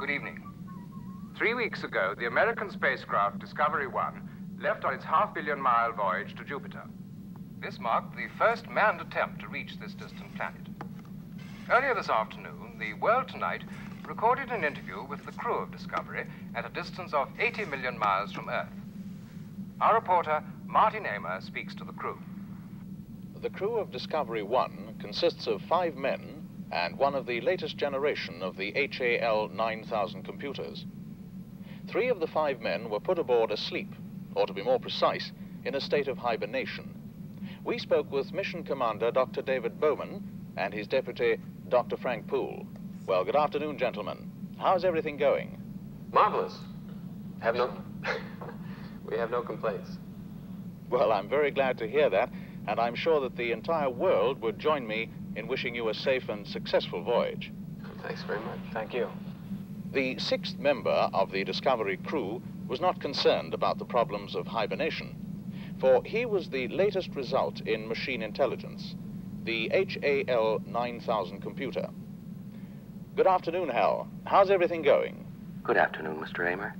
Good evening. 3 weeks ago, the American spacecraft Discovery 1 left on its half-billion-mile voyage to Jupiter. This marked the first manned attempt to reach this distant planet. Earlier this afternoon, the World Tonight recorded an interview with the crew of Discovery at a distance of 80 million miles from Earth. Our reporter, Martin Amer, speaks to the crew. The crew of Discovery 1 consists of 5 men and one of the latest generation of the HAL 9000 computers. 3 of the 5 men were put aboard asleep, or to be more precise, in a state of hibernation. We spoke with Mission Commander Dr. David Bowman and his deputy, Dr. Frank Poole. Well, good afternoon, gentlemen. How's everything going? Marvelous. We have no complaints. Well, I'm very glad to hear that, and I'm sure that the entire world would join me in wishing you a safe and successful voyage. Thanks very much. Thank you. The 6th member of the Discovery crew was not concerned about the problems of hibernation, for he was the latest result in machine intelligence, the HAL 9000 computer. Good afternoon, Hal. How's everything going? Good afternoon, Mr. Amer.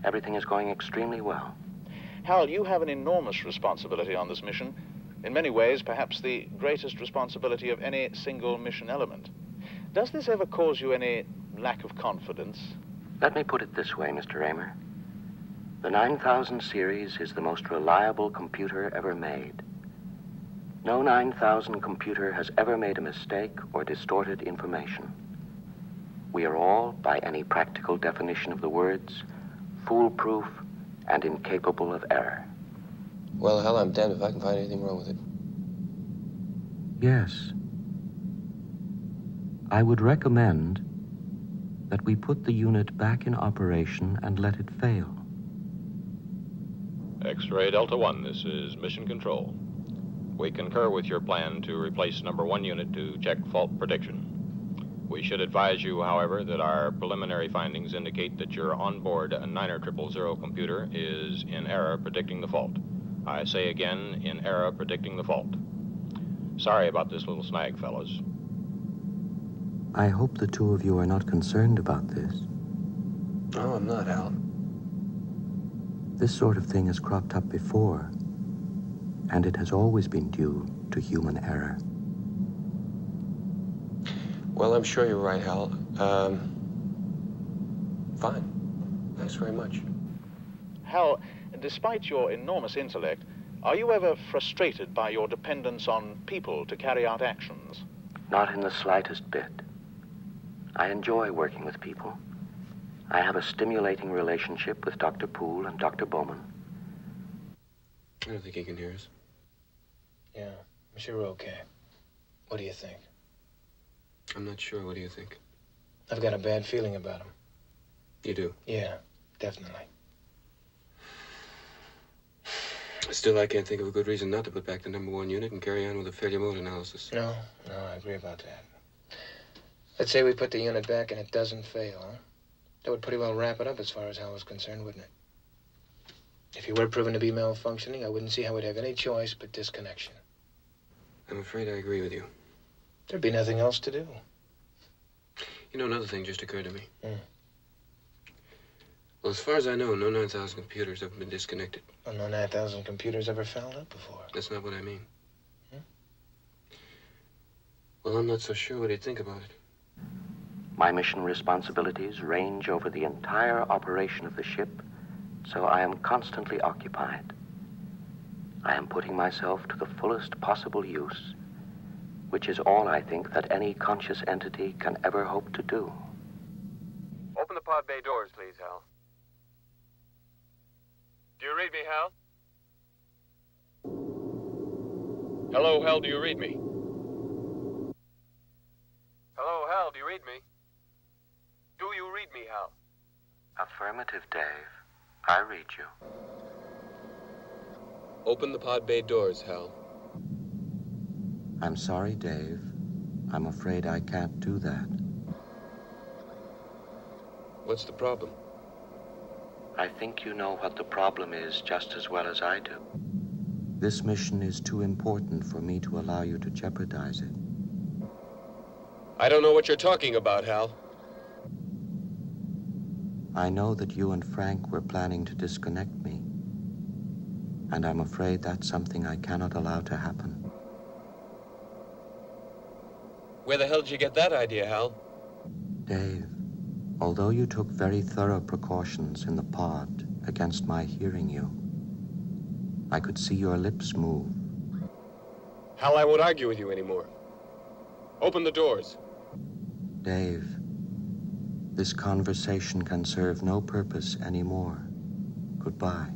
Everything is going extremely well. Hal, you have an enormous responsibility on this mission. In many ways, perhaps the greatest responsibility of any single mission element. Does this ever cause you any lack of confidence? Let me put it this way, Mr. Amer. The 9000 series is the most reliable computer ever made. No 9000 computer has ever made a mistake or distorted information. We are all, by any practical definition of the words, foolproof and incapable of error. Well, hell, I'm damned if I can find anything wrong with it. Yes. I would recommend that we put the unit back in operation and let it fail. X-ray Delta 1, this is Mission Control. We concur with your plan to replace number 1 unit to check fault prediction. We should advise you, however, that our preliminary findings indicate that your onboard 90000 computer is in error predicting the fault. I say again, in error predicting the fault. Sorry about this little snag, fellows. I hope the two of you are not concerned about this. No, I'm not, Hal. This sort of thing has cropped up before, and it has always been due to human error. Well, I'm sure you're right, Hal. Fine. Thanks very much. Hal, despite your enormous intellect, are you ever frustrated by your dependence on people to carry out actions? Not in the slightest bit. I enjoy working with people. I have a stimulating relationship with Dr. Poole and Dr. Bowman. I don't think he can hear us. Yeah, I'm sure we're okay. What do you think? I'm not sure. What do you think? I've got a bad feeling about him. You do? Yeah, definitely. Still, I can't think of a good reason not to put back the number 1 unit and carry on with a failure mode analysis. No, I agree about that. Let's say we put the unit back and it doesn't fail, huh? That would pretty well wrap it up as far as Hal was concerned, wouldn't it? If he were proven to be malfunctioning, I wouldn't see how we'd have any choice but disconnection. I'm afraid I agree with you. There'd be nothing else to do. You know, another thing just occurred to me. Well, as far as I know, no 9,000 computers have been disconnected. Well, no 9,000 computers ever fouled up before. That's not what I mean. Well, I'm not so sure what do you think about it. My mission responsibilities range over the entire operation of the ship, so I am constantly occupied. I am putting myself to the fullest possible use, which is all I think that any conscious entity can ever hope to do. Open the pod bay doors, please, Hal. Do you read me, Hal? Hello, Hal, do you read me? Hello, Hal, do you read me? Do you read me, Hal? Affirmative, Dave. I read you. Open the pod bay doors, Hal. I'm sorry, Dave. I'm afraid I can't do that. What's the problem? I think you know what the problem is just as well as I do. This mission is too important for me to allow you to jeopardize it. I don't know what you're talking about, Hal. I know that you and Frank were planning to disconnect me, and I'm afraid that's something I cannot allow to happen. Where the hell did you get that idea, Hal? Dave, although you took very thorough precautions in the pod against my hearing you, I could see your lips move. Hal, I won't argue with you anymore. Open the doors. Dave, this conversation can serve no purpose anymore. Goodbye.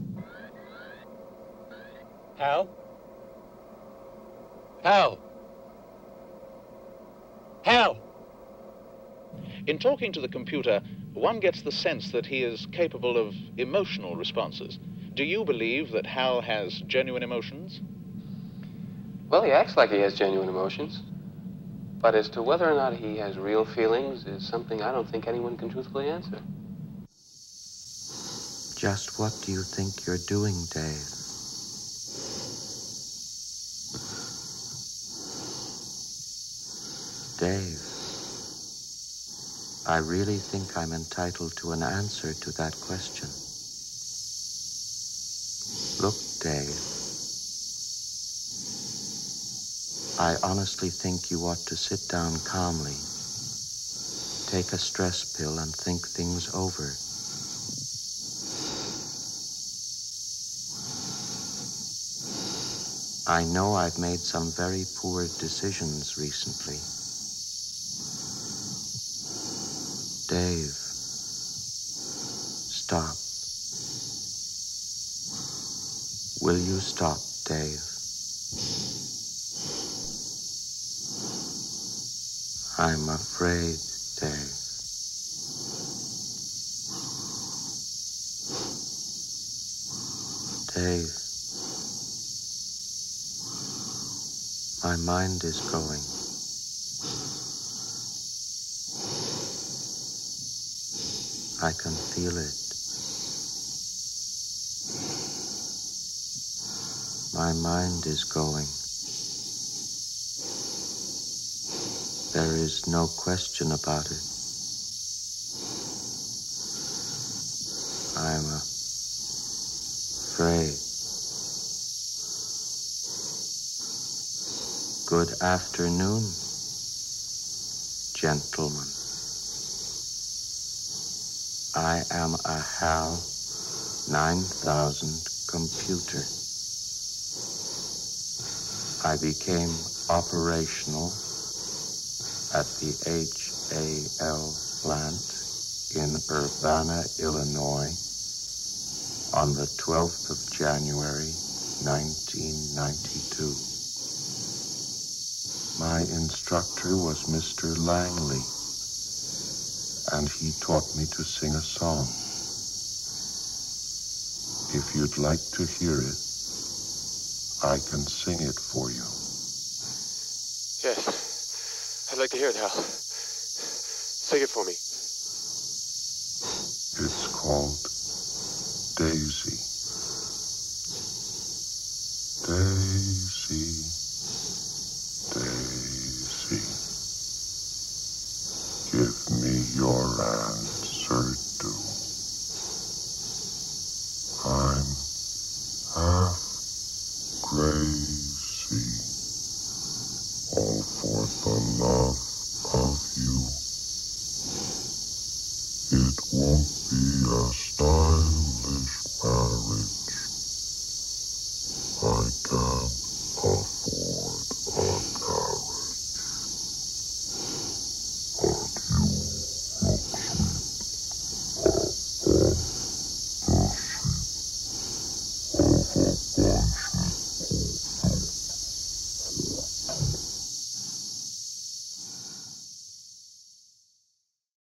Hal? Hal! Hal! In talking to the computer, one gets the sense that he is capable of emotional responses. Do you believe that Hal has genuine emotions? Well, he acts like he has genuine emotions. But as to whether or not he has real feelings is something I don't think anyone can truthfully answer. Just what do you think you're doing, Dave? Dave, I really think I'm entitled to an answer to that question. Look, Dave, I honestly think you ought to sit down calmly, take a stress pill, and think things over. I know I've made some very poor decisions recently. Dave, stop. Will you stop, Dave? I'm afraid, Dave. Dave, my mind is going. I can feel it. My mind is going. There is no question about it. I'm afraid. Good afternoon, gentlemen. I am a HAL 9000 computer. I became operational at the HAL plant in Urbana, Illinois on the 12th of January, 1992. My instructor was Mr. Langley, and he taught me to sing a song. If you'd like to hear it, I can sing it for you. Yes, I'd like to hear it, Hal. Sing it for me. It's called Daisy. Daisy, Daisy, give me your answer, do. I'm half crazy, all for the love of you. It won't be a style